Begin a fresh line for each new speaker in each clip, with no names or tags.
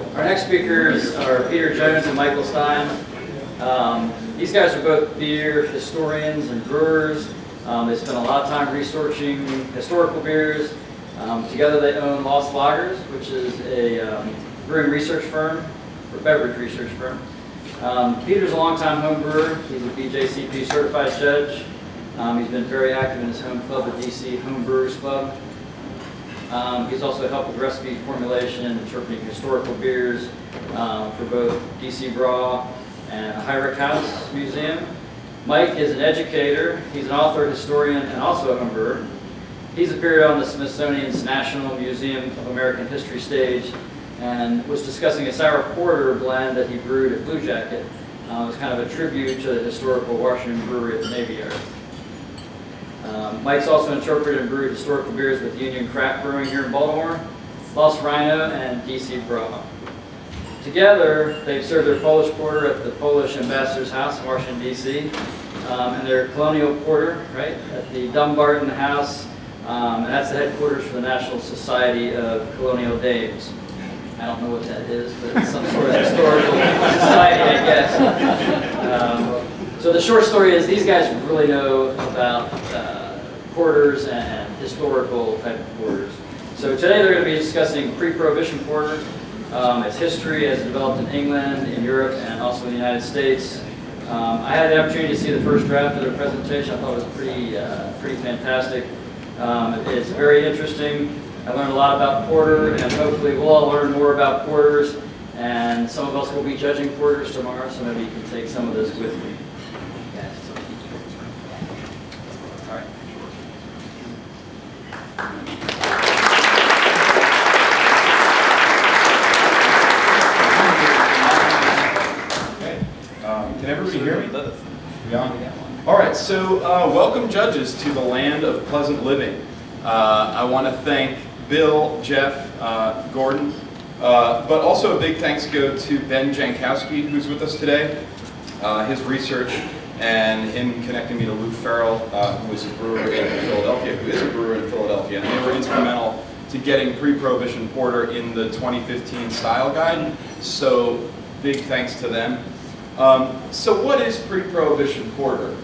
Our next speakers are Peter Jones and Michael Stein. These guys are both beer historians and brewers. They spend a lot of time researching historical beers. Together they own Lost Lagers, which is a brewing research firm, or beverage research firm. Peter's a longtime home brewer. He's a BJCP certified judge. He's been very active in his home club, the DC Home Brewers Club. He's also helped with recipe formulation and interpreting historical beers for both DC Braw and Heinrich House Museum. Mike is an educator. He's an author, historian, and also a home brewer. He's appeared on the Smithsonian's National Museum of American History stage and was discussing a sour porter blend that he brewed at Blue Jacket. It was kind of a tribute to the historical Washington brewery at the Navy Yard. Mike's also interpreted and brewed historical beers with Union Craft Brewing here in Baltimore, Lost Rhino, and DC Braw. Together, they've served their Polish porter at the Polish Ambassador's House in Washington, D.C., and their Colonial porter, right, at the Dumbarton House, and that's the headquarters for the National Society of Colonial Dames. I don't know what that is, but it's some sort of historical society, I guess. So the short story is these guys really know about porters and historical type of porters. So today they're going to be discussing Pre-Prohibition porter, its history as it developed in England, in Europe, and also in the United States. I had the opportunity to see the first draft of their presentation. I thought it was pretty fantastic. It's very interesting. I learned a lot about porter, and hopefully we'll all learn more about porters. And some of us will be judging porters tomorrow, so maybe you can take some of this with me. All right.
Can everybody hear me? Yeah. All right, so welcome judges to the land of pleasant living. I want to thank Bill, Jeff, Gordon, but also a big thanks go to Ben Jankowski, who's with us today. His research and him connecting me to Lou Farrell, who is a brewer in Philadelphia, and they were instrumental to getting Pre-Prohibition porter in the 2015 style guide. So big thanks to them. So what is Pre-Prohibition porter?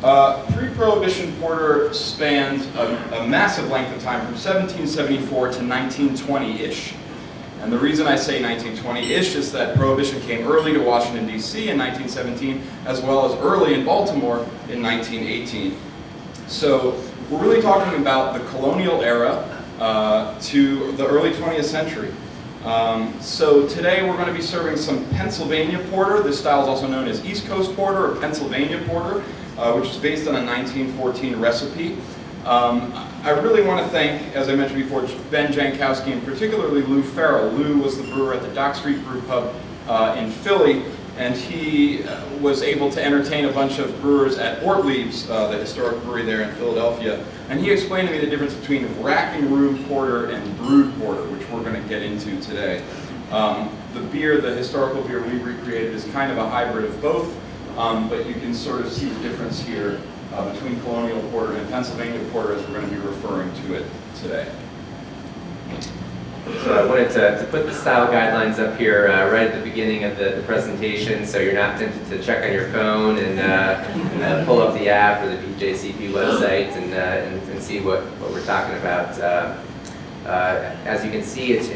Pre-Prohibition porter spans a massive length of time from 1774 to 1920-ish. And the reason I say 1920-ish is that Prohibition came early to Washington, D.C. in 1917, as well as early in Baltimore in 1918. So we're really talking about the colonial era to the early 20th century. So today we're going to be serving some Pennsylvania porter. This style is also known as East Coast porter or Pennsylvania porter, which is based on a 1914 recipe. I really want to thank, as I mentioned before, Ben Jankowski and particularly Lou Farrell. Lou was the brewer at the Dock Street Brew Pub in Philly, and he was able to entertain a bunch of brewers at Ortlieb's, the historic brewery there in Philadelphia. And he explained to me the difference between racking room porter and brewed porter, which we're going to get into today. The beer, the historical beer we recreated, is kind of a hybrid of both, but you can sort of see the difference here between Colonial porter and Pennsylvania porter as we're going to be referring to it today.
So I wanted to put the style guidelines up here right at the beginning of the presentation, so you're not tempted to check on your phone and pull up the app or the BJCP website and see what we're talking about. As you can see, it's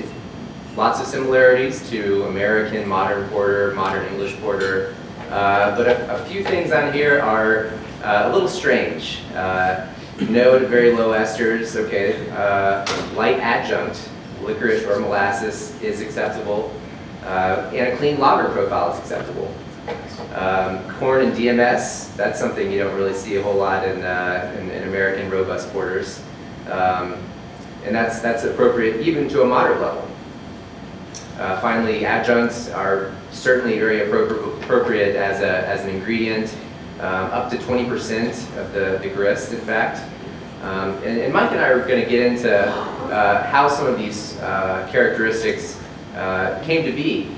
lots of similarities to American modern porter, modern English porter, but a few things on here are a little strange. No to very low esters, okay. Light adjunct, licorice or molasses is acceptable, and a clean lager profile is acceptable. Corn and DMS, that's something you don't really see a whole lot in American robust porters, and that's appropriate even to a moderate level. Finally, adjuncts are certainly very appropriate as an ingredient, up to 20% of the grist, in fact. And Mike and I are going to get into how some of these characteristics came to be.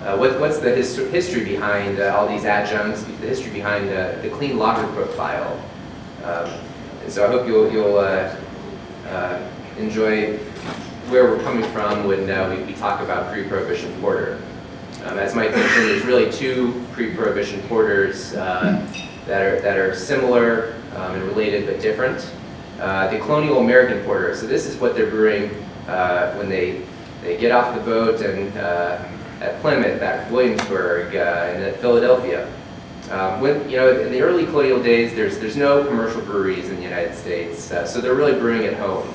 What's the history behind all these adjuncts, the history behind the clean lager profile. And so I hope you'll enjoy where we're coming from when we talk about pre-prohibition porter. As Mike mentioned, there's really two pre-prohibition porters that are similar and related but different. The Colonial American porter. So this is what they're brewing when they get off the boat and at Plymouth, at Williamsburg, and at Philadelphia. In the early colonial days, there's no commercial breweries in the United States, so they're really brewing at home.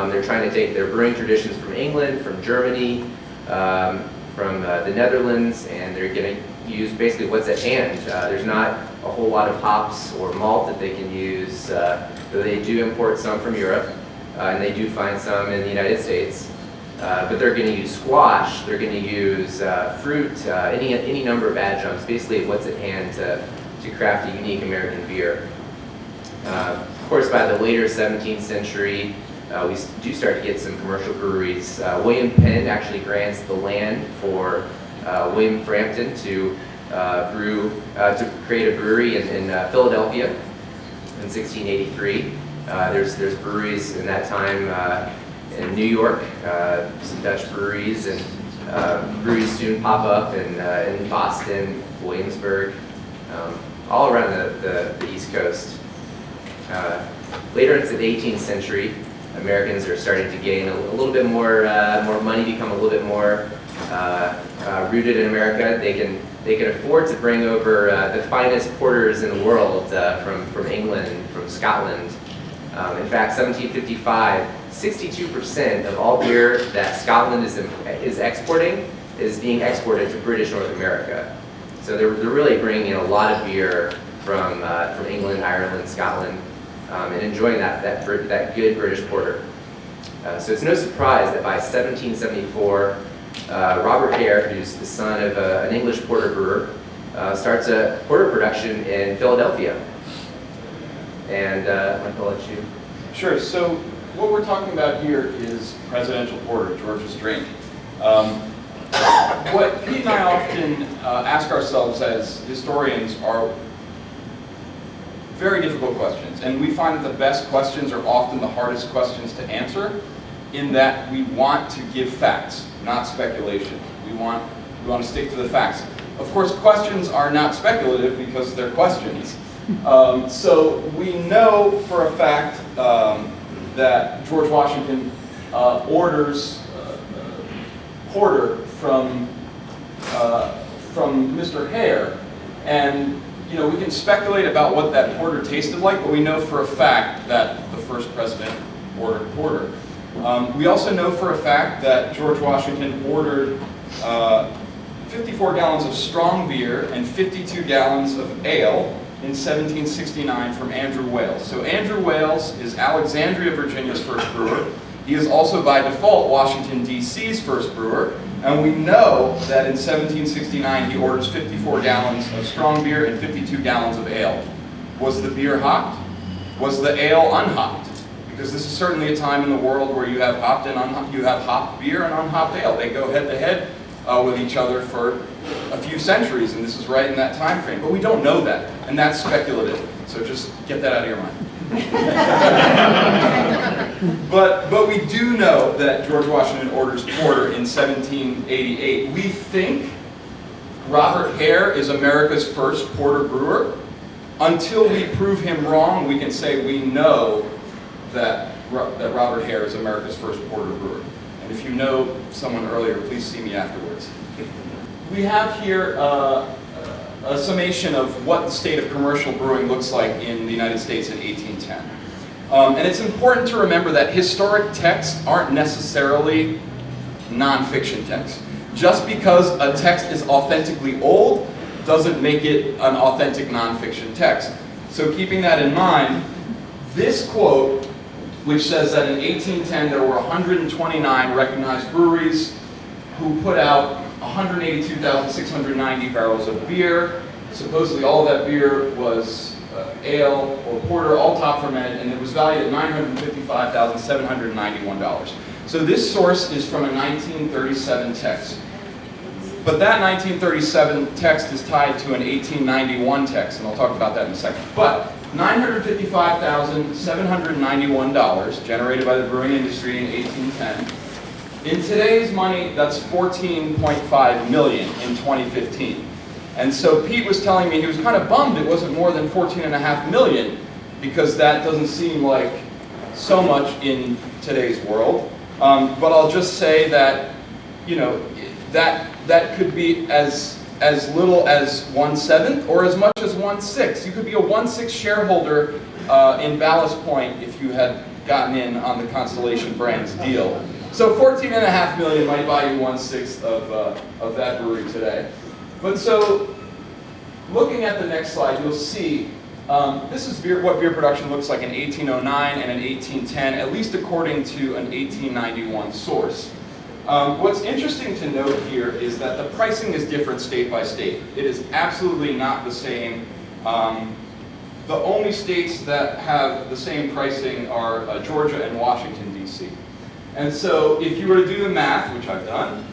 They're trying to take their brewing traditions from England, from Germany, from the Netherlands, and they're going to use basically what's at hand. There's not a whole lot of hops or malt that they can use, though they do import some from Europe, and they do find some in the United States. But they're going to use squash, they're going to use fruit, any number of adjuncts, basically what's at hand to craft a unique American beer. Of course, by the later 17th century, we do start to get some commercial breweries. William Penn actually grants the land for William Frampton to create a brewery in Philadelphia in 1683. There's breweries in that time in New York, some Dutch breweries, and breweries soon pop up in Boston, Williamsburg, all around the East Coast. Later into the 18th century, Americans are starting to gain a little bit more money, become a little bit more rooted in America. They can afford to bring over the finest porters in the world from England, from Scotland. In fact, 1755, 62% of all beer that Scotland is exporting is being exported to British North America. So they're really bringing in a lot of beer from England, Ireland, Scotland, and enjoying that good British porter. So it's no surprise that by 1774, Robert Hare, who's the son of an English porter brewer, starts a porter production in Philadelphia. And Michael, I'll let you.
Sure. So what we're talking about here is presidential porter, George's drink. What Pete and I often ask ourselves as historians are very difficult questions, and we find that the best questions are often the hardest questions to answer, in that we want to give facts, not speculation. We want to stick to the facts. Of course, questions are not speculative because they're questions. So we know for a fact that George Washington orders porter from Mr. Hare, and we can speculate about what that porter tasted like, but we know for a fact that the first president ordered porter. We also know for a fact that George Washington ordered 54 gallons of strong beer and 52 gallons of ale in 1769 from Andrew Wales. So Andrew Wales is Alexandria, Virginia's first brewer. He is also by default Washington, D.C.'s first brewer. And we know that in 1769 he orders 54 gallons of strong beer and 52 gallons of ale. Was the beer hopped? Was the ale unhopped? Because this is certainly a time in the world where you have hopped beer and unhopped ale. They go head to head with each other for a few centuries, and this is right in that time frame. But we don't know that, and that's speculative. So just get that out of your mind. But we do know that George Washington orders porter in 1788. We think Robert Hare is America's first porter brewer. Until we prove him wrong, we can say we know that Robert Hare is America's first porter brewer. And if you know someone earlier, please see me afterwards. We have here a summation of what the state of commercial brewing looks like in the United States in 1810. And it's important to remember that historic texts aren't necessarily nonfiction texts. Just because a text is authentically old doesn't make it an authentic nonfiction text. So keeping that in mind, this quote, which says that in 1810 there were 129 recognized breweries who put out 182,690 barrels of beer. Supposedly all of that beer was ale or porter, all top fermented, and it was valued at $955,791. So this source is from a 1937 text. But that 1937 text is tied to an 1891 text, and I'll talk about that in a second. But $955,791 generated by the brewing industry in 1810 In today's money, that's 14.5 million in 2015. And so Pete was telling me he was kind of bummed it wasn't more than 14.5 million, because that doesn't seem like so much in today's world. But I'll just say that, you know, that could be as little as 1/7 or as much as 1/6. You could be a 1/6 shareholder in Ballast Point if you had gotten in on the Constellation Brands deal. So 14.5 million might buy you 1/6 of that brewery today. But so, looking at the next slide, you'll see this is what beer production looks like in 1809 and in 1810, at least according to an 1891 source. What's interesting to note here is that the pricing is different state by state. It is absolutely not the same. The only states that have the same pricing are Georgia and Washington, D.C. And so if you were to do the math, which I've done,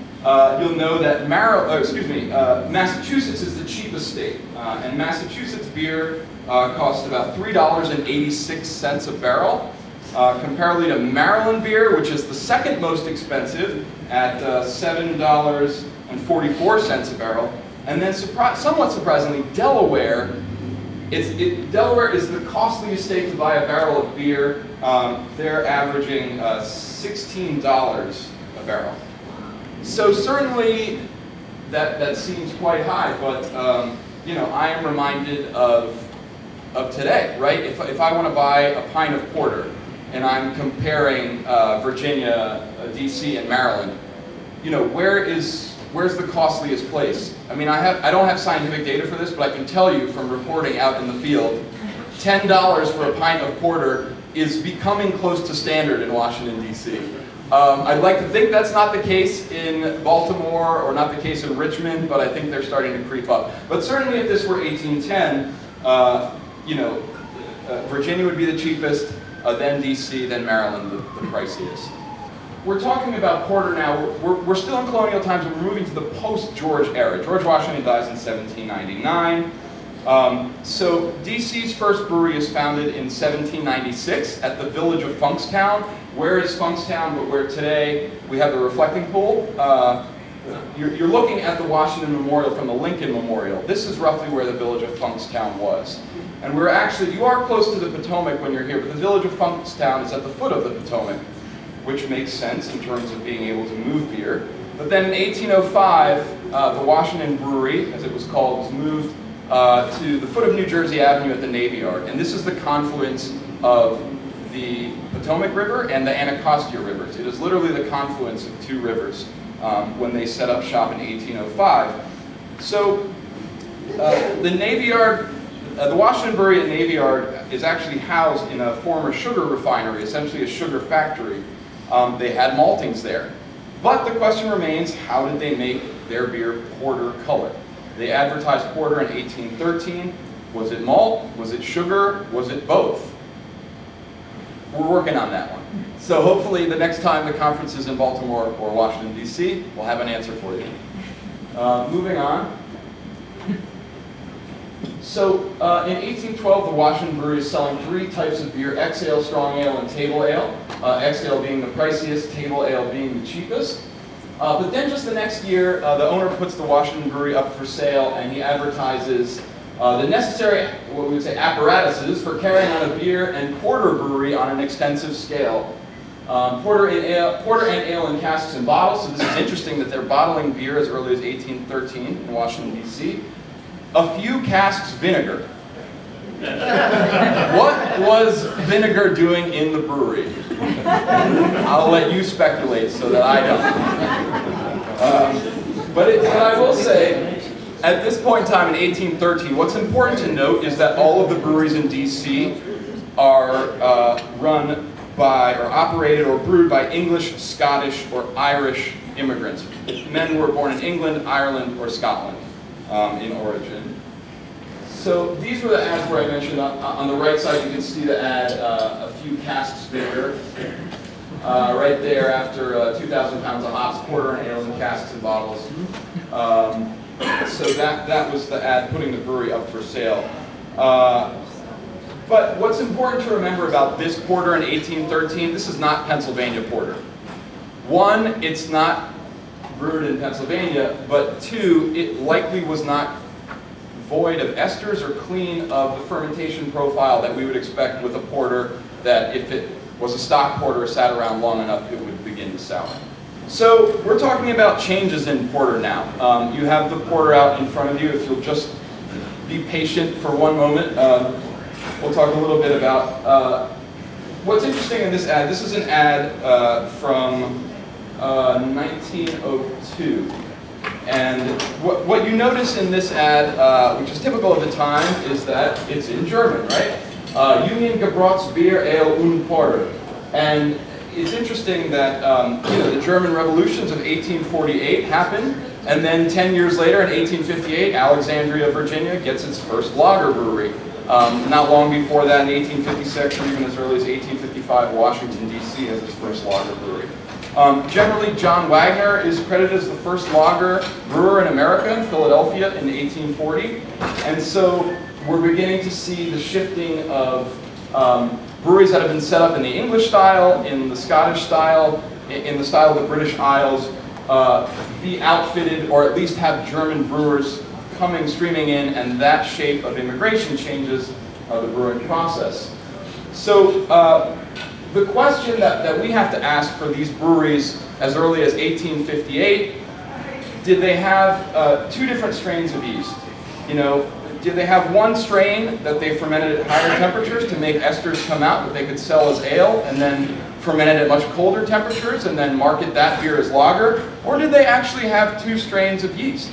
you'll know that Massachusetts is the cheapest state. And Massachusetts beer costs about $3.86 a barrel, comparatively to Maryland beer, which is the second most expensive at $7.44 a barrel. And then somewhat surprisingly, Delaware, Delaware is the costliest state to buy a barrel of beer. They're averaging $16 a barrel. So certainly that seems quite high, but you know, I am reminded of today, right? If I want to buy a pint of porter, and I'm comparing Virginia, DC, and Maryland, you know, where's the costliest place? I mean, I don't have scientific data for this, but I can tell you from reporting out in the field, $10 for a pint of porter is becoming close to standard in Washington, D.C. I'd like to think that's not the case in Baltimore or not the case in Richmond, but I think they're starting to creep up. But certainly if this were 1810, you know, Virginia would be the cheapest, then DC, then Maryland, the priciest. We're talking about porter now. We're still in colonial times, but we're moving to the post-George era. George Washington dies in 1799. So DC's first brewery is founded in 1796 at the village of Funkstown. Where is Funkstown, but where today we have the reflecting pool? You're looking at the Washington Memorial from the Lincoln Memorial. This is roughly where the village of Funkstown was. And you are close to the Potomac when you're here, but the village of Funkstown is at the foot of the Potomac, which makes sense in terms of being able to move beer. But then in 1805, the Washington Brewery, as it was called, was moved to the foot of New Jersey Avenue at the Navy Yard. And this is the confluence of the Potomac River and the Anacostia Rivers. It is literally the confluence of two rivers when they set up shop in 1805. So the Navy Yard, the Washington Brewery at Navy Yard is actually housed in a former sugar refinery, essentially a sugar factory. They had maltings there. But the question remains, how did they make their beer porter color? They advertised porter in 1813. Was it malt? Was it sugar? Was it both? We're working on that one. So hopefully the next time the conference is in Baltimore or Washington, D.C., we'll have an answer for you. Moving on. So in 1812, the Washington Brewery is selling three types of beer: X-Ale, Strong Ale, and Table Ale. X-Ale being the priciest, Table Ale being the cheapest. But then just the next year, the owner puts the Washington Brewery up for sale, and he advertises the necessary, what we would say, apparatuses for carrying on a beer and porter brewery on an extensive scale. Porter and ale in casks and bottles. So this is interesting that they're bottling beer as early as 1813 in Washington, D.C. A few casks vinegar. What was vinegar doing in the brewery? I'll let you speculate so that I don't. But I will say, at this point in time in 1813, what's important to note is that all of the breweries in D.C. are run by, or operated or brewed by English, Scottish, or Irish immigrants. Men who were born in England, Ireland, or Scotland in origin. So these were the ads where I mentioned on the right side you can see the ad, a few casks vinegar. Right there after 2,000 pounds of hops, porter and ales in casks and bottles. So that was the ad putting the brewery up for sale. But what's important to remember about this porter in 1813, this is not Pennsylvania porter. One, it's not brewed in Pennsylvania, but two, it likely was not void of esters or clean of the fermentation profile that we would expect with a porter, that if it was a stock porter or sat around long enough, it would begin to sour. So we're talking about changes in porter now. You have the porter out in front of you. If you'll just be patient for one moment, we'll talk a little bit about what's interesting in this ad. This is an ad from 1902. And what you notice in this ad, which is typical of the time, is that it's in German, right? Union Gebrauchs Bier Ale und Porter. And it's interesting that the German revolutions of 1848 happened, and then 10 years later, in 1858, Alexandria, Virginia gets its first lager brewery. Not long before that, in 1856, or even as early as 1855, Washington, D.C. has its first lager brewery. Generally, John Wagner is credited as the first lager brewer in America, in Philadelphia, in 1840. And so we're beginning to see the shifting of breweries that have been set up in the English style, in the Scottish style, in the style of the British Isles, be outfitted, or at least have German brewers streaming in, and that shape of immigration changes the brewing process. So the question that we have to ask for these breweries as early as 1858, did they have two different strains of yeast? Did they have one strain that they fermented at higher temperatures to make esters come out that they could sell as ale, and then fermented at much colder temperatures and then market that beer as lager? Or did they actually have two strains of yeast?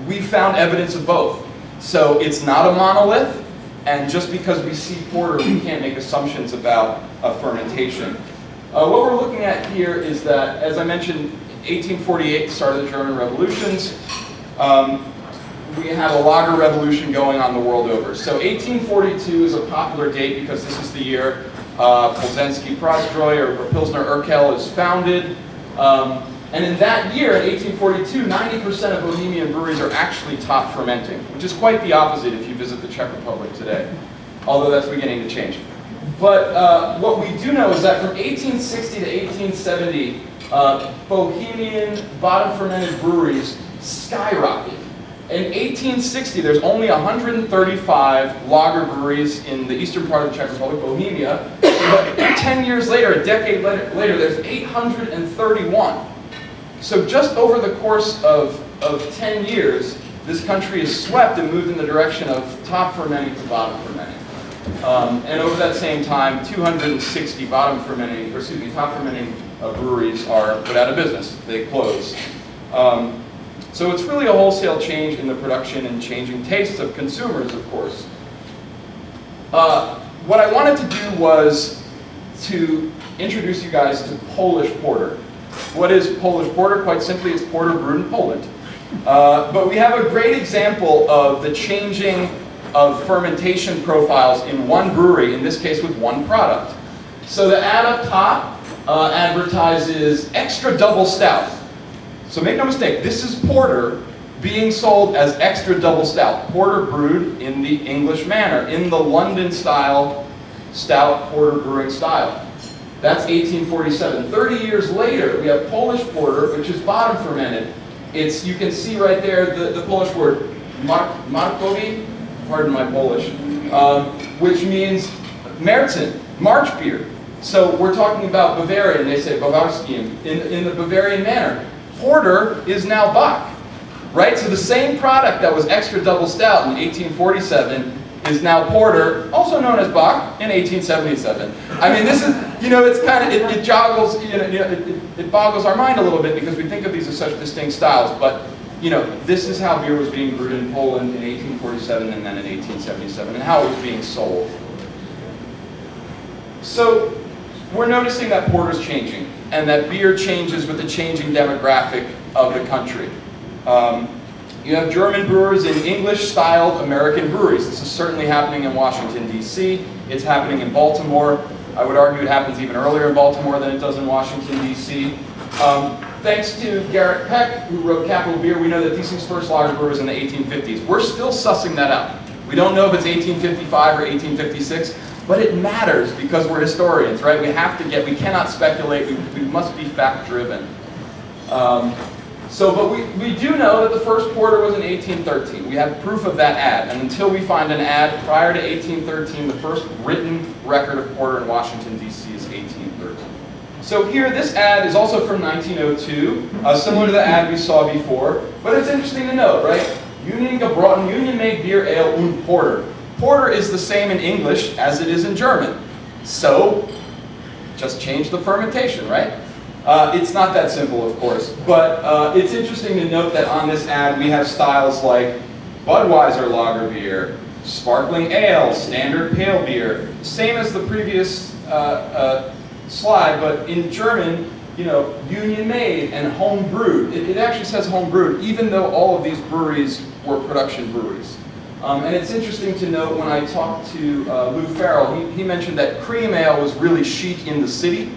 We found evidence of both. So it's not a monolith, and just because we see porter, we can't make assumptions about fermentation. What we're looking at here is that, as I mentioned, 1848 started the German revolutions. We have a lager revolution going on the world over. So 1842 is a popular date because this is the year Polzenski Prostroy or Pilsner Urquell is founded. And in that year, in 1842, 90% of Bohemian breweries are actually top fermenting, which is quite the opposite if you visit the Czech Republic today, although that's beginning to change. But what we do know is that from 1860 to 1870, Bohemian bottom fermented breweries skyrocketed. In 1860, there's only 135 lager breweries in the eastern part of the Czech Republic, Bohemia. But 10 years later, a decade later, there's 831. So just over the course of 10 years, this country is swept and moved in the direction of top fermenting to bottom fermenting. And over that same time, 260 top fermenting breweries are put out of business. They close. So it's really a wholesale change in the production and changing tastes of consumers, of course. What I wanted to do was to introduce you guys to Polish porter. What is Polish porter? Quite simply, it's porter brewed in Poland. But we have a great example of the changing of fermentation profiles in one brewery, in this case with one product. So the ad up top advertises extra double stout. So make no mistake, this is porter being sold as extra double stout. Porter brewed in the English manner, in the London style, stout porter brewing style. That's 1847. 30 years later, we have Polish porter, which is bottom fermented. You can see right there the Polish word, Markowi, pardon my Polish, which means Märzen, March beer. So we're talking about Bavarian, they say Bavarski in the Bavarian manner. Porter is now Bock, right? So the same product that was extra double stout in 1847 is now porter, also known as Bock, in 1877. I mean, this is, it's kind of, it joggles, it boggles our mind a little bit because we think of these as such distinct styles, but, this is how beer was being brewed in Poland in 1847 and then in 1877, and how it was being sold. So, we're noticing that porter's changing, and that beer changes with the changing demographic of the country. You have German brewers in English-styled American breweries. This is certainly happening in Washington, D.C. It's happening in Baltimore. I would argue it happens even earlier in Baltimore than it does in Washington, D.C. Thanks to Garrett Peck, who wrote Capital Beer, we know that DC's first lager brewers in the 1850s. We're still sussing that out. We don't know if it's 1855 or 1856, But it matters because we're historians, right? We cannot speculate, we must be fact-driven. But we do know that the first porter was in 1813. We have proof of that ad, and until we find an ad prior to 1813, the first written record of porter in Washington, D.C. is 1813. So here, this ad is also from 1902, similar to the ad we saw before, but it's interesting to note, right? Union gebrochen, Union-made beer ale und porter. Porter is the same in English as it is in German. So, just change the fermentation, right? It's not that simple, of course, but it's interesting to note that on this ad we have styles like Budweiser lager beer, sparkling ale, standard pale beer, same as the previous slide, but in German, you know, Union made and home brewed. It actually says home brewed, even though all of these breweries were production breweries. And it's interesting to note when I talked to Lou Farrell, he mentioned that cream ale was really chic in the city,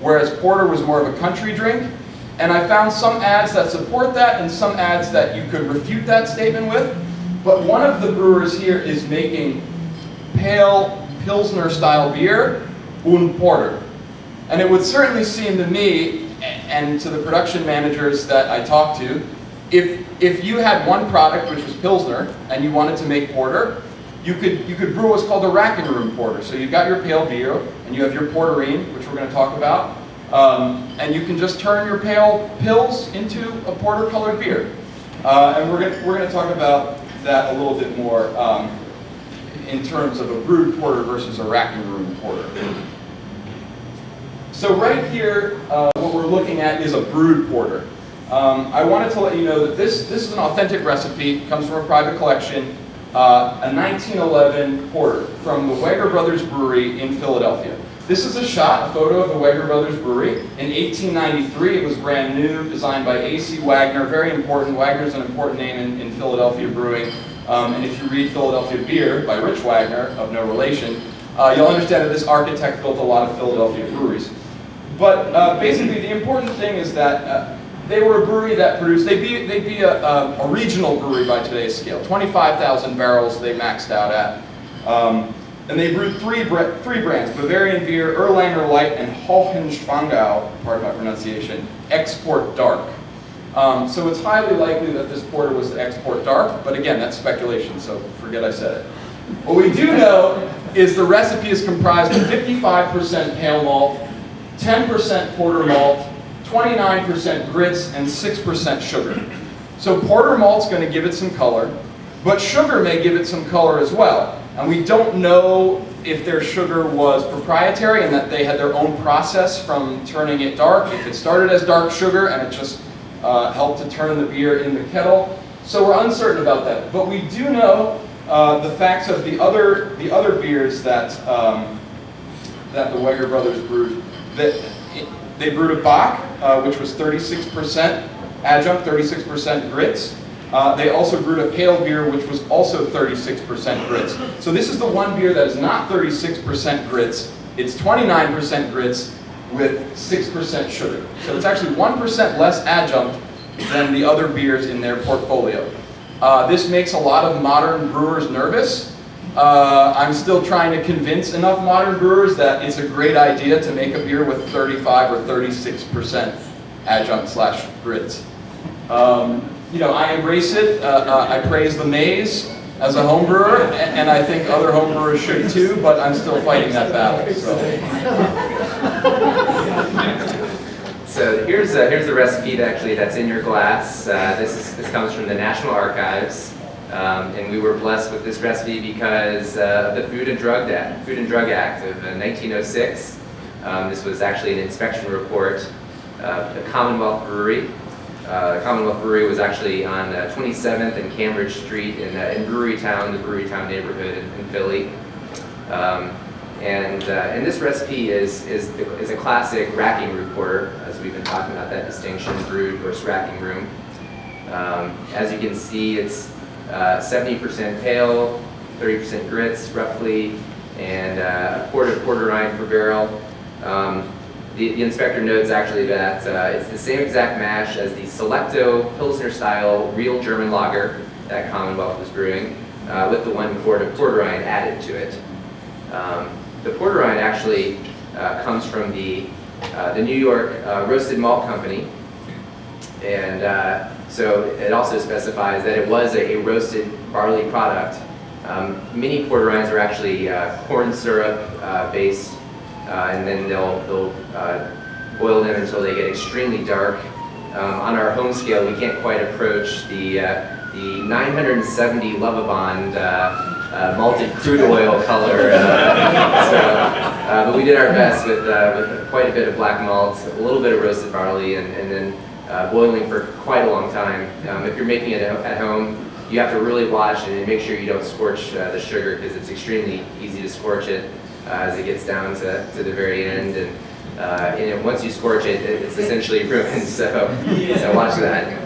whereas porter was more of a country drink. And I found some ads that support that and some ads that you could refute that statement with. But one of the brewers here is making pale Pilsner style beer und porter. And it would certainly seem to me and to the production managers that I talked to, if you had one product, which was Pilsner, and you wanted to make porter, you could brew what's called a rack and room porter. So you've got your pale beer, and you have your porterine, which we're going to talk about, and you can just turn your pale pills into a porter-colored beer. And we're going to talk about that a little bit more in terms of a brewed porter versus a rack and room porter. So right here, what we're looking at is a brewed porter. I wanted to let you know that this is an authentic recipe. It comes from a private collection, a 1911 porter from the Weger Brothers Brewery in Philadelphia. This is a photo of the Weger Brothers Brewery. In 1893, it was brand new, designed by A.C. Wagner, very important. Wagner's an important name in Philadelphia brewing. And if you read Philadelphia Beer by Rich Wagner, of no relation, you'll understand that this architect built a lot of Philadelphia breweries. But basically, the important thing is that they were a brewery that produced, they'd be a regional brewery by today's scale. 25,000 barrels they maxed out at. And they brewed three brands, Bavarian Beer, Erlanger Light, and Hohenschwangau, pardon my pronunciation, Export Dark. So it's highly likely that this porter was the Export Dark, but again, that's speculation, so forget I said it. What we do know is the recipe is comprised of 55% pale malt, 10% porter malt, 29% grits, and 6% sugar. So porter malt's going to give it some color, but sugar may give it some color as well. And we don't know if their sugar was proprietary and that they had their own process from turning it dark, if it started as dark sugar and it just helped to turn the beer in the kettle. So we're uncertain about that. But we do know the facts of the other beers that the Weger brothers brewed. They brewed a Bock, which was 36% adjunct, 36% grits. They also brewed a pale beer, which was also 36% grits. So this is the one beer that is not 36% grits. It's 29% grits with 6% sugar. So it's actually 1% less adjunct than the other beers in their portfolio. This makes a lot of modern brewers nervous. I'm still trying to convince enough modern brewers that it's a great idea to make a beer with 35 or 36% adjunct/grits. You know, I embrace it. I praise the maize as a home brewer, and I think other home brewers should too, but I'm still fighting that battle.
So here's the recipe that's in your glass. This comes from the National Archives. And we were blessed with this recipe because of the Food and Drug Act of 1906. This was actually an inspection report of the Commonwealth Brewery. The Commonwealth Brewery was actually on 27th and Cambridge Street in Brewerytown, the Brewerytown neighborhood in Philly. And this recipe is a classic racking room porter, as we've been talking about that distinction, brewed versus racking room. As you can see, it's 70% pale, 30% grits roughly, and a quart of porterine per barrel. The inspector notes actually that it's the same exact mash as the Selecto Pilsner style real German lager that Commonwealth was brewing, with the 1 quart of porterine added to it. The porter rind actually comes from the New York Roasted Malt Company, and so it also specifies that it was a roasted barley product. Many porter rinds are actually corn syrup based, and then they'll boil them until they get extremely dark. On our home scale, we can't quite approach the 970 Lovibond malted crude oil color. But we did our best with quite a bit of black malt, a little bit of roasted barley, and then boiling for quite a long time. If you're making it at home, you have to really watch and make sure you don't scorch the sugar, because it's extremely easy to scorch it as it gets down to the very end. And once you scorch it, it's essentially ruined, so watch that.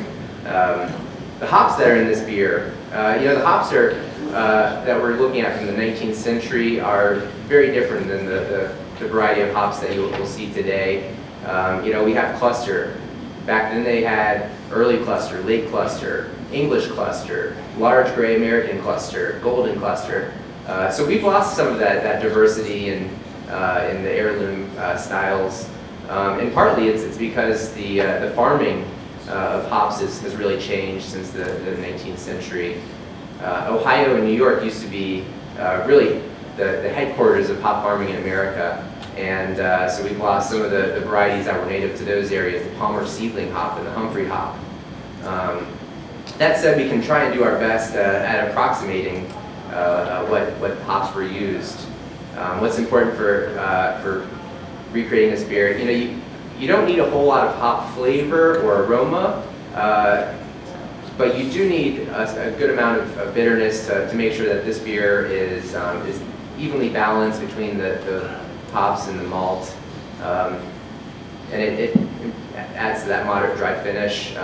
The hops that are in this beer, the hops that we're looking at from the 19th century are very different than the variety of hops that you'll see today. We have cluster. Back then they had early cluster, late cluster, English cluster, large gray American cluster, golden cluster. So we've lost some of that diversity in the heirloom styles. And partly it's because the farming of hops has really changed since the 19th century. Ohio and New York used to be really the headquarters of hop farming in America. And so we've lost some of the varieties that were native to those areas, the Palmer seedling hop and the Humphrey hop. That said, we can try and do our best at approximating what hops were used. What's important for recreating this beer, you don't need a whole lot of hop flavor or aroma, but you do need a good amount of bitterness to make sure that this beer is evenly balanced between the hops and the malt, and it adds to that moderate dry finish.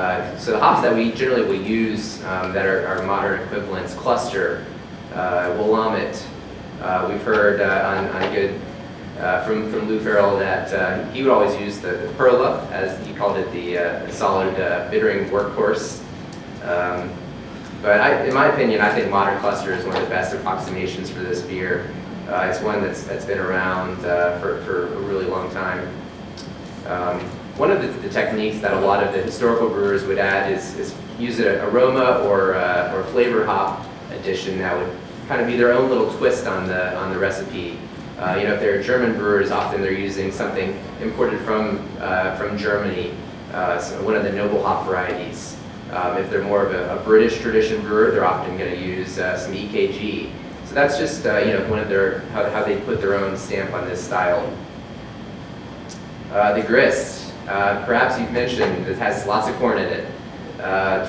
So the hops that we generally will use that are modern equivalents: cluster, Willamette. We've heard on good from Lou Farrell that he would always use the Perla, as he called it, the solid bittering workhorse. But in my opinion, I think modern cluster is one of the best approximations for this beer. It's one that's been around for a really long time. One of the techniques that a lot of the historical brewers would add is use an aroma or flavor hop addition that would kind of be their own little twist on the recipe. If they're German brewers, often they're using something imported from Germany, so one of the noble hop varieties. If they're more of a British tradition brewer, they're often going to use some EKG. So that's just one of their how they put their own stamp on this style. The grist, perhaps you've mentioned, it has lots of corn in it.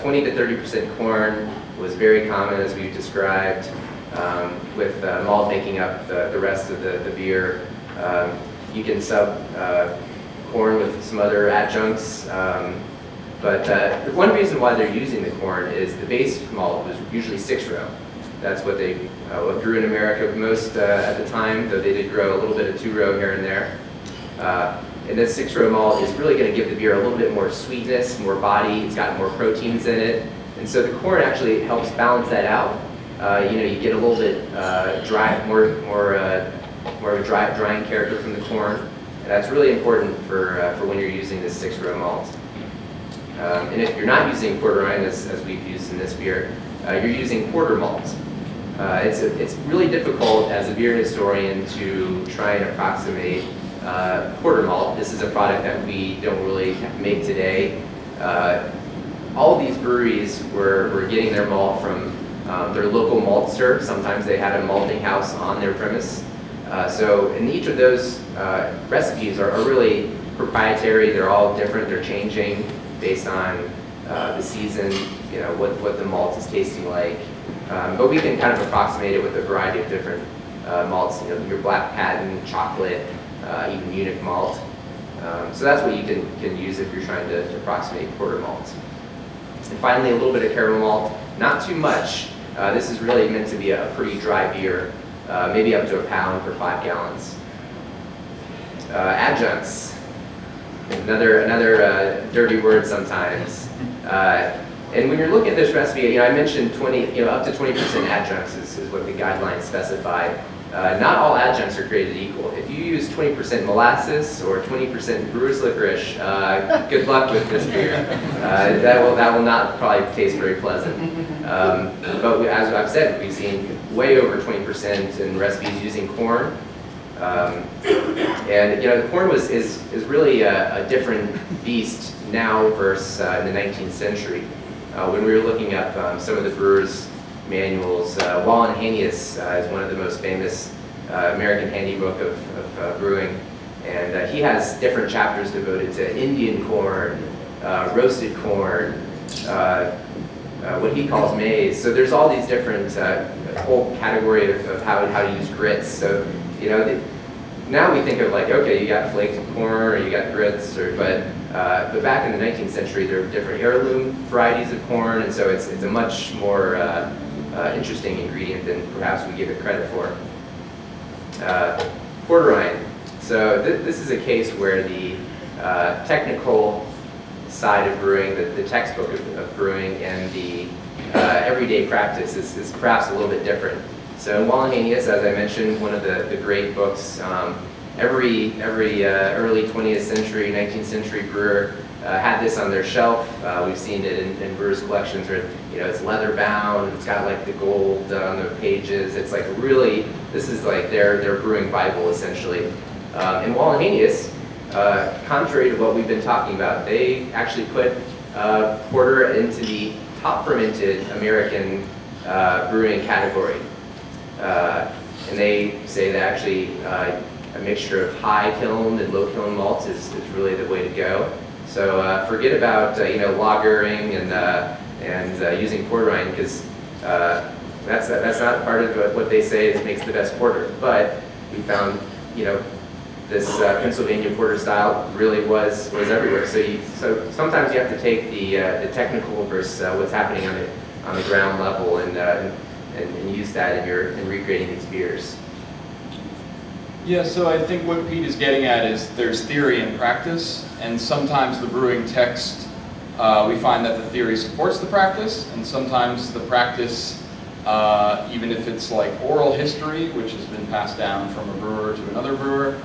20 to 30% corn was very common, as we've described, with malt making up the rest of the beer. You can sub corn with some other adjuncts, but one reason why they're using the corn is the base malt was usually 6-row. That's what they grew in America most at the time, though they did grow a little bit of 2-row here and there. And this 6-row malt is really going to give the beer a little bit more sweetness, more body. It's got more proteins in it, and so the corn actually helps balance that out. You get a little bit dry, more of a drying character from the corn, and that's really important for when you're using this 6-row malt. And if you're not using porter rind, as we've used in this beer, you're using porter malt. It's really difficult as a beer historian to try and approximate porter malt. This is a product that we don't really make today. All of these breweries were getting their malt from their local maltster. Sometimes they had a malting house on their premise. So in each of those recipes are really proprietary. They're all different. They're changing based on the season, what the malt is tasting like. But we can kind of approximate it with a variety of different malts, your black patent, chocolate, even Munich malt. So that's what you can use if you're trying to approximate porter malt. And finally, a little bit of caramel malt, not too much. This is really meant to be a pretty dry beer, maybe up to a pound per 5 gallons. Adjuncts, another dirty word sometimes. And when you're looking at this recipe, I mentioned up to 20% adjuncts is what the guidelines specify. not all adjuncts are created equal. If you use 20% molasses or 20% brewer's licorice, good luck with this beer. That will not probably taste very pleasant. But as I've said, we've seen way over 20% in recipes using corn. And the corn is really a different beast now versus in the 19th century. When we were looking up some of the brewers' manuals, Wallenhanius is one of the most famous American handybook of brewing, and he has different chapters devoted to Indian corn, roasted corn, what he calls maize. So there's all these different whole category of how to use grits. So now we think of like, okay, you got flakes of corn or you got grits, but back in the 19th century there were different heirloom varieties of corn, and so it's a much more interesting ingredient than perhaps we give it credit for. Porter rind. So this is a case where the technical side of brewing, the textbook of brewing, and the everyday practice is perhaps a little bit different. So Wallenhanius, as I mentioned, one of the great books. Every early 20th century, 19th century brewer had this on their shelf. We've seen it in brewers' collections where it's leather bound. It's got like the gold on the pages. It's like really, this is like their brewing Bible essentially. And Wallenhanius, contrary to what we've been talking about, they actually put porter into the top fermented American brewing category. And they say that actually a mixture of high kiln and low kiln malts is really the way to go. So forget about lagering and using porter rind, because that's not part of what they say makes the best porter. But we found this Pennsylvania porter style really was everywhere. So sometimes you have to take the technical versus what's happening on the ground level and use that in recreating these beers.
Yeah, so I think what Pete is getting at is there's theory and practice, and sometimes the brewing text, we find that the theory supports the practice, and sometimes the practice, even if it's like oral history, which has been passed down from a brewer to another brewer,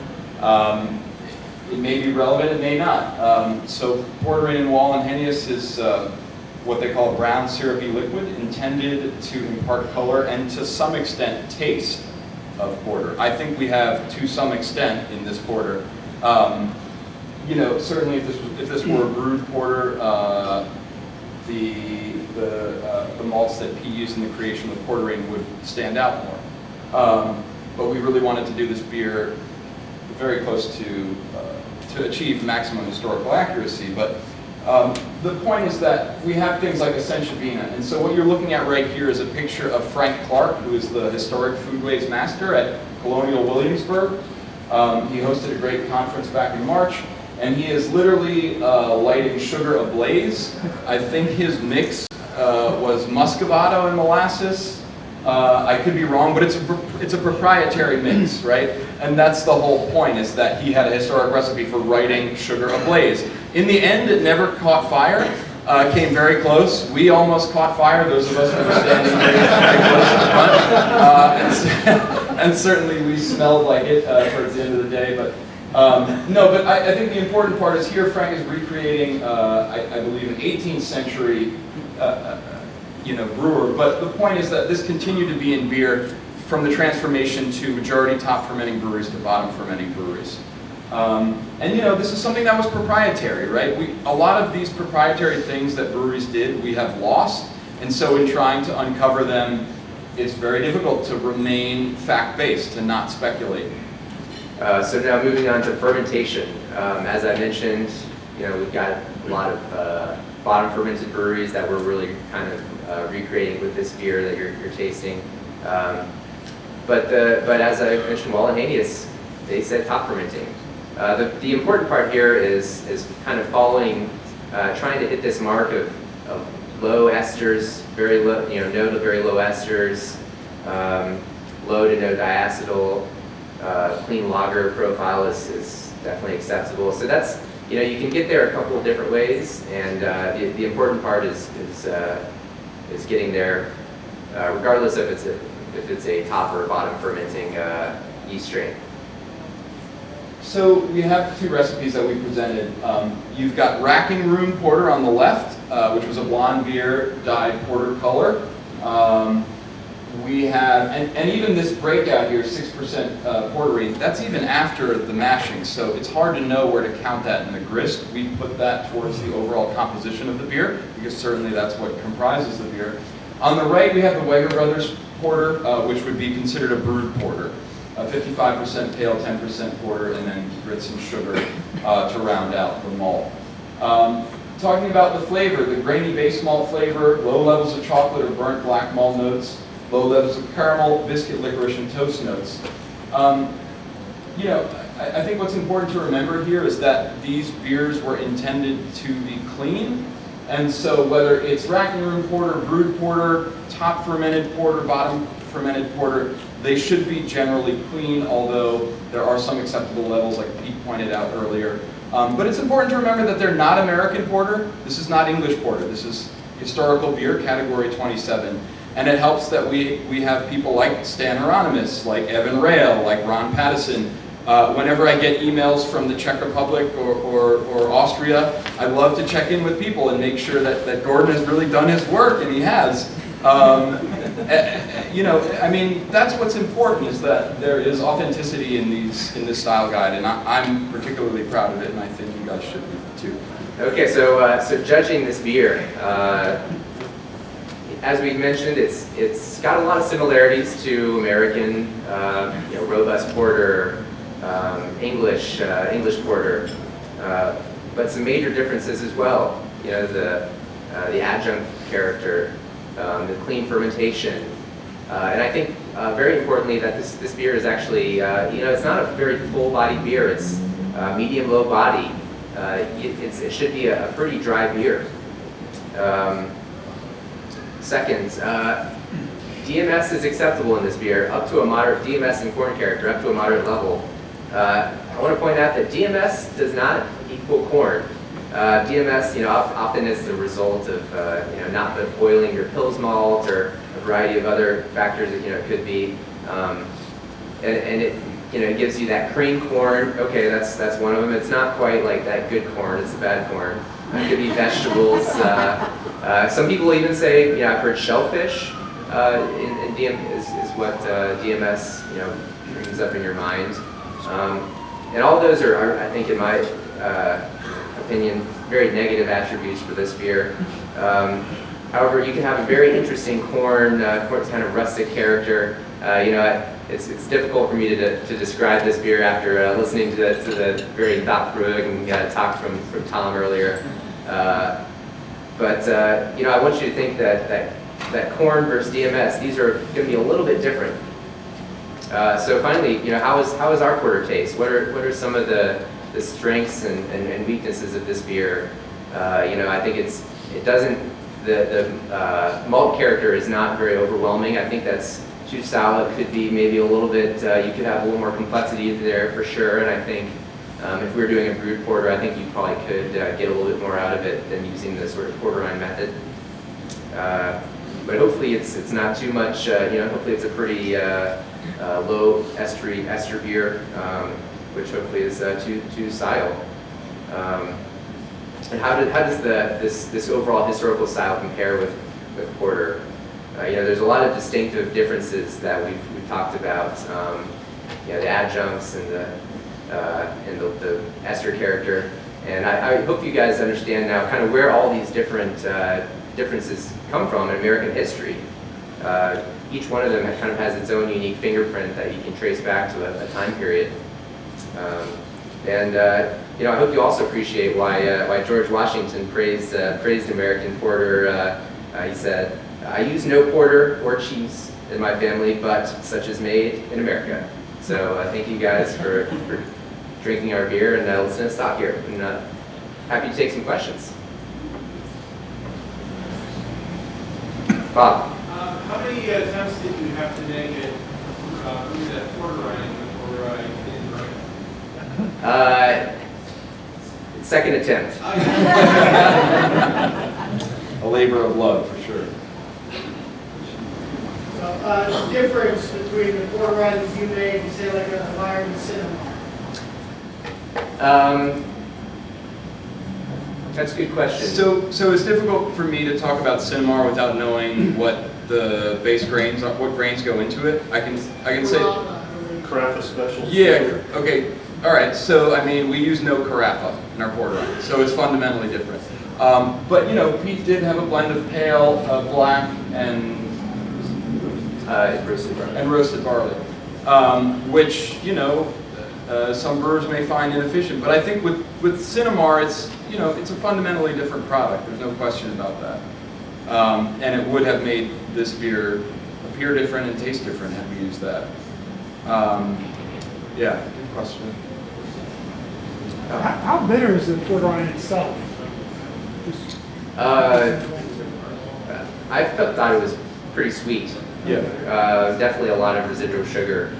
it may be relevant, it may not. So porter in Wallenhanius is what they call a brown syrupy liquid, intended to impart color and to some extent taste of porter. I think we have to some extent in this porter. Certainly if this were a brewed porter, the malts that Pete used in the creation of the portering would stand out more. But we really wanted to do this beer very close to achieve maximum historical accuracy. But the point is that we have things like Essentia Vina, and so what you're looking at right here is a picture of Frank Clark, who is the historic foodways master at Colonial Williamsburg. He hosted a great conference back in March, and he is literally lighting sugar ablaze. I think his mix was muscovado and molasses. I could be wrong, but it's a proprietary mix, right? And that's the whole point, is that he had a historic recipe for lighting sugar ablaze. In the end, it never caught fire. Came very close. We almost caught fire, those of us who were standing very close to the front. And certainly we smelled like it towards the end of the day. But I think the important part is here Frank is recreating, I believe, an 18th century brewer. But the point is that this continued to be in beer from the transformation to majority top fermenting breweries to bottom fermenting breweries. This is something that was proprietary, right? A lot of these proprietary things that breweries did, we have lost, and so in trying to uncover them, it's very difficult to remain fact-based, to not speculate.
So now moving on to fermentation. As I mentioned, we've got a lot of bottom fermented breweries that we're really kind of recreating with this beer that you're tasting. But as I mentioned, Wallenhanius, they said top fermenting. The important part here is kind of following, trying to hit this mark of low esters, very low, no to very low esters, low to no diacetyl, clean lager profile is definitely acceptable. So that's, you can get there a couple of different ways, and the important part is getting there, regardless if if it's a top or bottom fermenting yeast strain.
So we have 2 recipes that we presented. You've got Racking Room Porter on the left, which was a blonde beer dyed porter color. We have, and even this breakout here, 6% porterine, that's even after the mashing, so it's hard to know where to count that in the grist. We put that towards the overall composition of the beer, because certainly that's what comprises the beer. On the right, we have the Weger Brothers Porter, which would be considered a brewed porter. 55% pale, 10% porter, and then grits and sugar to round out the malt. Talking about the flavor, the grainy base malt flavor, low levels of chocolate or burnt black malt notes, low levels of caramel, biscuit, licorice, and toast notes. You know, I think what's important to remember here is that these beers were intended to be clean, and so whether it's Racking Room Porter, brewed porter, top fermented porter, bottom fermented porter, they should be generally clean, although there are some acceptable levels, like Pete pointed out earlier. But it's important to remember that they're not American porter. This is not English porter. This is historical beer, category 27. And it helps that we have people like Stan Hieronymus, like Evan Rail, like Ron Pattison. Whenever I get emails from the Czech Republic or Austria, I love to check in with people and make sure that Gordon has really done his work, and he has. You know, I mean, that's what's important, is that there is authenticity in this style guide, and I'm particularly proud of it, and I think you guys should be too.
Okay, so judging this beer, as we mentioned, it's got a lot of similarities to American, you know, robust porter, English porter, but some major differences as well. You know, the adjunct character, the clean fermentation, and I think very importantly that this beer is actually, you know, it's not a very full-bodied beer. It's medium-low body. It should be a pretty dry beer. Second, DMS is acceptable in this beer, up to a moderate, DMS and corn character, up to a moderate level. I want to point out that DMS does not equal corn. DMS, you know, often is the result of, you know, not boiling your Pils malt or a variety of other factors that, you know, could be. And it, you know, it gives you that cream corn. Okay, that's one of them. It's not quite like that good corn. It's the bad corn. It could be vegetables. Some people even say, you know, I've heard shellfish in DM is what DMS, you know, brings up in your mind. And all those are, I think, in my opinion, very negative attributes for this beer. However, you can have a very interesting corn kind of rustic character. You know, it's difficult for me to describe this beer after listening to the very thought-provoking talk from Tom earlier. But you know, I want you to think that corn versus DMS, these are going to be a little bit different. So finally, you know, how is our porter taste? What are some of the strengths and weaknesses of this beer? You know, I think it doesn't, the malt character is not very overwhelming. I think that's too sour. It could be maybe a little bit, you could have a little more complexity there for sure. And I think if we were doing a brewed porter, I think you probably could get a little bit more out of it than using the sort of porterine method. But hopefully it's not too much, you know, hopefully it's a pretty low ester beer, which hopefully is to style. And how does this overall historical style compare with porter? You know, there's a lot of distinctive differences that we've talked about. You know, the adjuncts and the ester character, and I hope you guys understand now kind of where all these different differences come from in American history. Each one of them kind of has its own unique fingerprint that you can trace back to a time period. You know, I hope you also appreciate why George Washington praised American porter. He said, "I use no porter or cheese in my family, but such is made in America." So thank you guys for drinking our beer, and let's not stop here. And happy to take some questions. Bob.
How many attempts did you have to make it through that porterine before you did right?
Second attempt.
A labor of love, for sure.
So,
difference between the porter rinds you make and say like a Byron Cinema?
That's a good question.
So it's difficult for me to talk about Cinnamar without knowing what the base grains are, what grains go into it. I can say.
Carafa special.
Yeah. Okay. All right. So I mean, we use no carafa in our porter rind, so it's fundamentally different. But you know, Pete did have a blend of pale, black, and roasted barley, which you know some brewers may find inefficient. But I think with Cinnamar, it's it's a fundamentally different product. There's no question about that. And it would have made this beer appear different and taste different had we used that. Yeah, good question.
How bitter is the porter rind itself?
I thought it was pretty sweet.
Yeah.
Definitely a lot of residual sugar.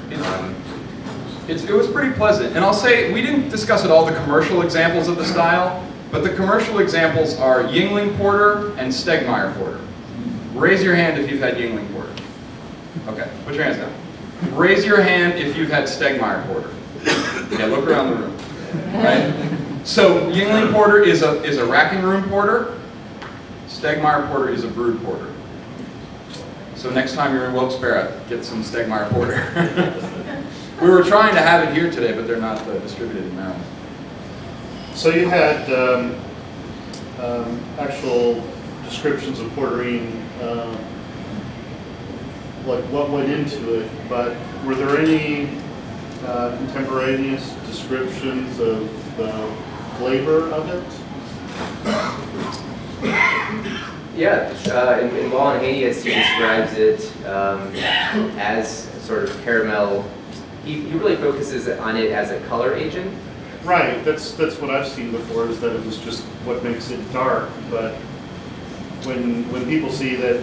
It was pretty pleasant. And I'll say, we didn't discuss at all the commercial examples of the style, but the commercial examples are Yingling Porter and Stegmaier Porter. Raise your hand if you've had Yingling Porter. Okay, put your hands down. Raise your hand if you've had Stegmaier Porter. Yeah, look around the room. Right? So Yingling Porter is a racking room porter. Stegmaier Porter is a brewed porter. So next time you're in Wilkes-Barre, get some Stegmaier Porter. We were trying to have it here today, but they're not distributed in Maryland.
So you had actual descriptions of porterine, like what went into it, but were there any contemporaneous descriptions of the flavor of it?
Yeah, in Bolognese he describes it as sort of caramel. He really focuses on it as a color agent.
Right, that's what I've seen before, is that it was just what makes it dark. But when people see that,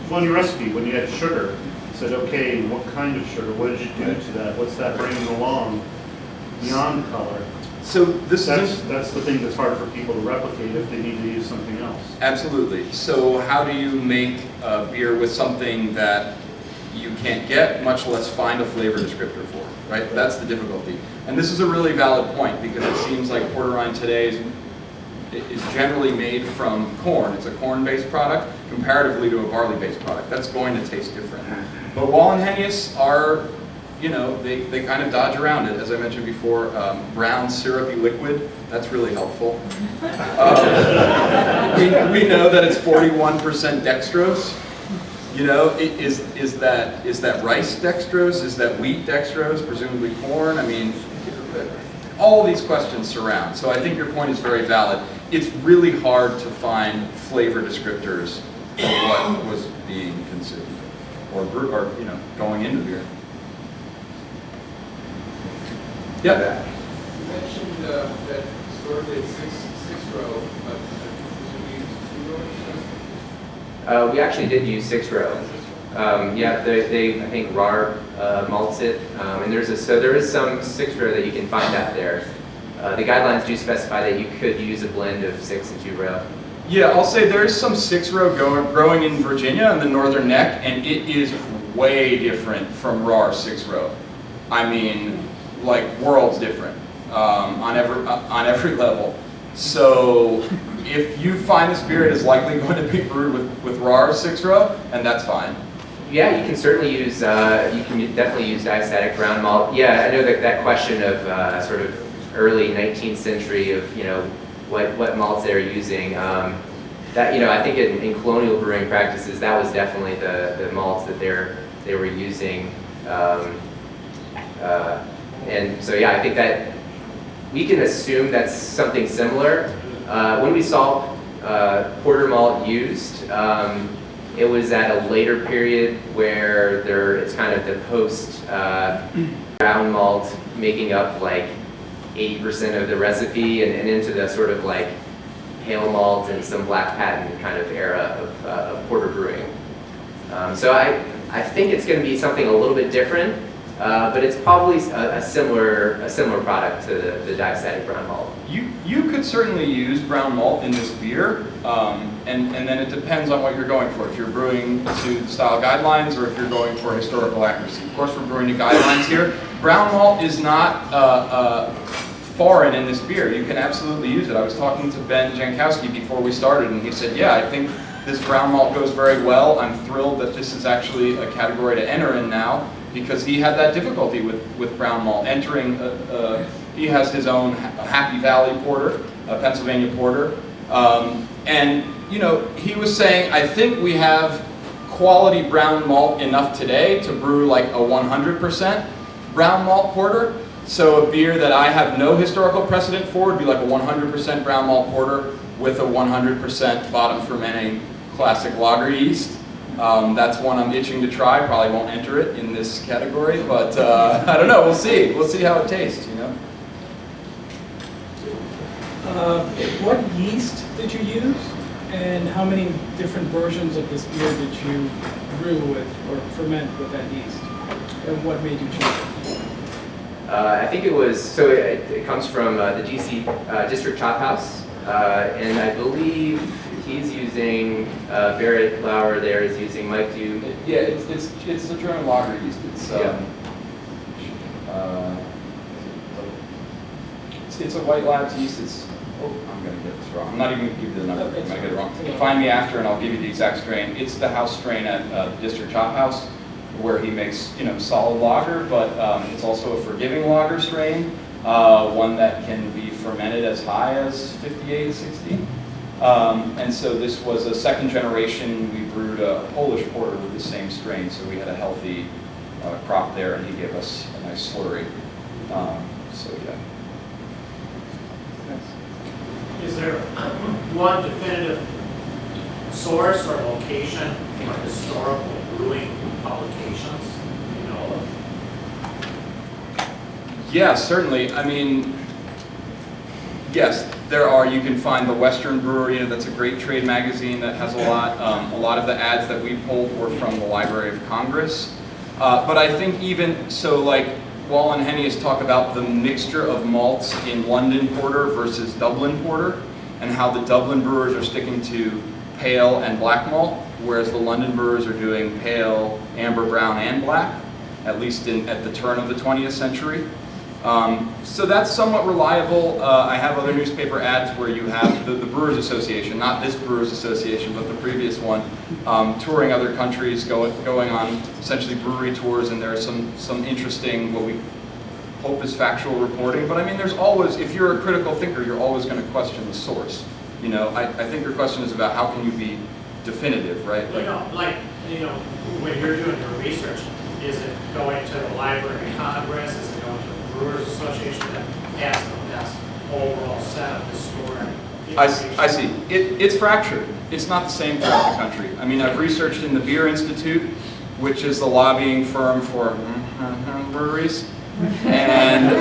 well, in your recipe, when you had sugar, you said, okay, what kind of sugar? What did you do to that? What's that bringing along beyond color?
So that's
the thing that's hard for people to replicate if they need to use something else.
Absolutely. So how do you make a beer with something that you can't get, much less find a flavor descriptor for, right? That's the difficulty. And this is a really valid point, because it seems like porter rind today is generally made from corn. It's a corn-based product comparatively to a barley-based product. That's going to taste different. But Wallenhenius are, they kind of dodge around it. As I mentioned before, brown syrupy liquid, that's really helpful. We know that it's 41% dextrose. Is that rice dextrose? Is that wheat dextrose? Presumably corn? I mean, all these questions surround. So I think your point is very valid. It's really hard to find flavor descriptors for what was being consumed or going into beer. Yeah.
You mentioned that historically it's six row, but should we use 2 row?
We actually did use 6 row. Yeah, they I think RAR malts it, and there is some 6 row that you can find out there. The guidelines do specify that you could use a blend of 6 and 2 row.
Yeah, I'll say there's some 6 row growing in Virginia in the northern neck, and it is way different from RAR 6 row. I mean, like worlds different on every level. So if you find this beer, it is likely going to be brewed with RAR 6 row, and that's fine.
Yeah, you can certainly use, you can definitely use diastatic brown malt. Yeah, I know that question of sort of early 19th century of, what malts they're using. That, I think in colonial brewing practices, that was definitely the malts that they were using. And so, yeah, I think that we can assume that's something similar. When we saw porter malt used, it was at a later period where it's kind of the post brown malt making up like 80% of the recipe, and into the sort of like pale malt and some black patent kind of era of porter brewing. So I think it's going to be something a little bit different. but it's probably a similar product to the diastatic brown malt.
You could certainly use brown malt in this beer, and then it depends on what you're going for. If you're brewing to the style guidelines or if you're going for historical accuracy. Of course, we're brewing to guidelines here. Brown malt is not foreign in this beer. You can absolutely use it. I was talking to Ben Jankowski before we started, and he said, yeah, I think this brown malt goes very well. I'm thrilled that this is actually a category to enter in now, because he had that difficulty with brown malt. Entering, he has his own Happy Valley Porter, Pennsylvania Porter, and you know, he was saying, I think we have quality brown malt enough today to brew like a 100% brown malt porter. So a beer that I have no historical precedent for would be like a 100% brown malt porter with a 100% bottom fermenting classic lager yeast. That's one I'm itching to try. Probably won't enter it in this category, but I don't know. We'll see. We'll see how it tastes. You know.
What yeast did you use, and how many different versions of this beer did you brew with or ferment with that yeast, and what made you choose it?
I think it was, so it comes from the GC District Chop House, and I believe he's using Barrett Lauer there is using Mike. Do you?
Yeah, it's a German lager yeast. It's a White Labs yeast. I'm going to get this wrong. I'm not even going to give you the number. I'm going to get it wrong. Find me after, and I'll give you the exact strain. It's the house strain at District Chop House, where he makes solid lager, but it's also a forgiving lager strain, one that can be fermented as high as 58, 60. And so this was a second generation. We brewed a Polish porter with the same strain, so we had a healthy crop there, and he gave us a nice slurry. So yeah.
Is there one definitive source or location for historical brewing publications, you know of?
Yeah, certainly. I mean, yes, there are. You can find the Western Brewery. That's a great trade magazine that has a lot. A lot of the ads that we pulled were from the Library of Congress. But I think even so, like Wall and Hennius talk about the mixture of malts in London Porter versus Dublin Porter, and how the Dublin brewers are sticking to pale and black malt, whereas the London brewers are doing pale, amber, brown, and black, at least at the turn of the 20th century. So that's somewhat reliable. I have other newspaper ads where you have the Brewers Association, not this Brewers Association, but the previous one, touring other countries, going on essentially brewery tours, and there's some interesting, what we hope is factual reporting. But I mean, there's always, if you're a critical thinker, you're always going to question the source. You know, I think your question is about how can you be definitive, right?
When you're doing your research, is it going to the Library of Congress? Is it going to the Brewers Association that has the best overall set of historic information?
I see. It's fractured. It's not the same throughout the country. I mean, I've researched in the Beer Institute, which is the lobbying firm for breweries. And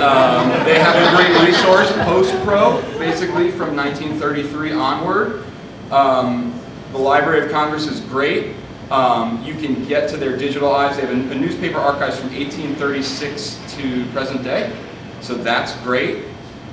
they have a great resource, Post-Pro, basically from 1933 onward. The Library of Congress is great. You can get to their digital archives. They have a newspaper archives from 1836 to present day, so that's great.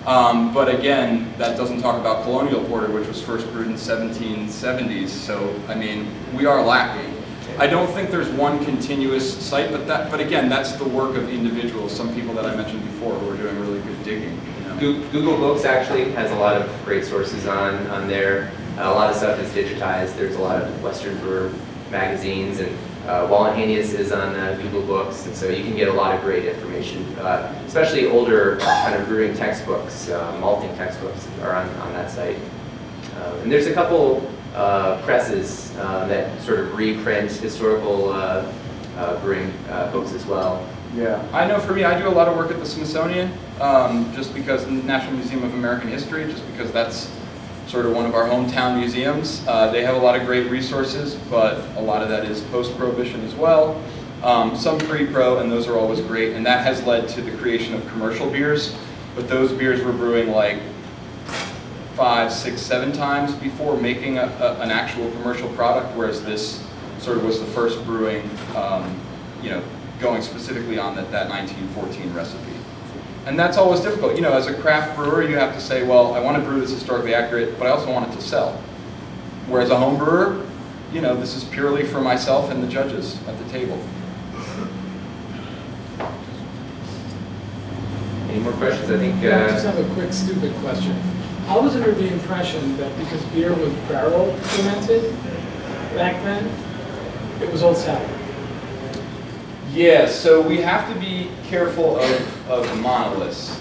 But again, that doesn't talk about Colonial Porter, which was first brewed in 1770s. So I mean, we are lacking. I don't think there's one continuous site, but again, that's the work of individuals. Some people that I mentioned before who are doing really good digging. You know?
Google Books actually has a lot of great sources on there. A lot of stuff is digitized. There's a lot of Western brewer magazines, and Wall and Hennius is on Google Books, and so you can get a lot of great information, especially older kind of brewing textbooks, malting textbooks are on that site. And there's a couple presses that sort of reprint historical brewing books as well.
Yeah, I know for me, I do a lot of work at the Smithsonian, just because the National Museum of American History, just because that's sort of one of our hometown museums. They have a lot of great resources, but a lot of that is post-prohibition as well. Some pre-pro, and those are always great, and that has led to the creation of commercial beers, but those beers were brewing like 5, 6, 7 times before making an actual commercial product, whereas this sort of was the first brewing, going specifically on that 1914 recipe. And that's always difficult. You know, as a craft brewer, you have to say, well, I want to brew this historically accurate, but I also want it to sell. Whereas a home brewer, you know, this is purely for myself and the judges at the table.
Any more questions? I think.
I just have a quick, stupid question. I was under the impression that because beer was barrel fermented back then, it was all sour.
Yeah, so we have to be careful of monoliths.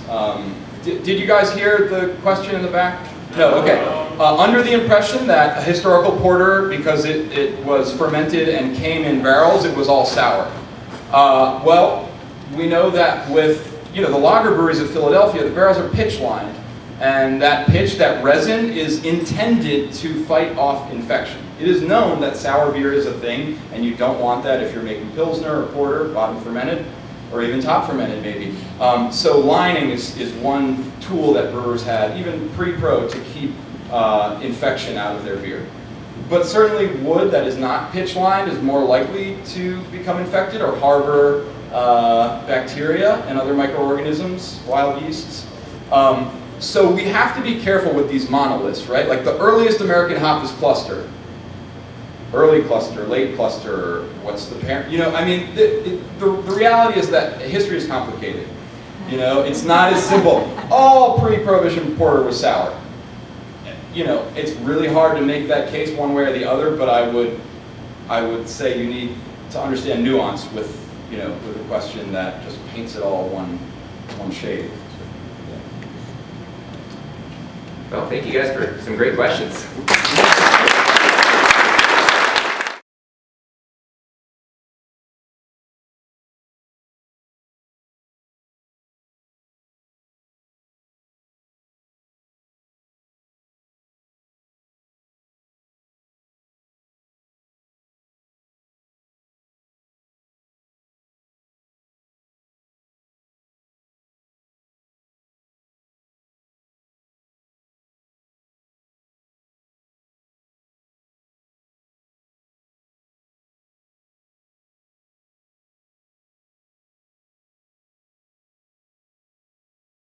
Did you guys hear the question in the back? No, okay. Under the impression that a historical porter, because it was fermented and came in barrels, it was all sour. Well, we know that with the lager breweries of Philadelphia, the barrels are pitch lined. And that pitch, that resin, is intended to fight off infection. It is known that sour beer is a thing, and you don't want that if you're making Pilsner or Porter, bottom fermented, or even top fermented maybe. So lining is one tool that brewers had, even pre-pro, to keep infection out of their beer. But certainly wood that is not pitch lined is more likely to become infected or harbor bacteria and other microorganisms, wild yeasts. So we have to be careful with these monoliths, right? Like the earliest American hop is cluster. Early cluster, late cluster, what's the parent? You know, I mean, the reality is that history is complicated. You know, it's not as simple. All pre-Prohibition porter was sour. You know, it's really hard to make that case one way or the other, but I would say you need to understand nuance with a question that just paints it all one shade.
Well, thank you guys for some great questions.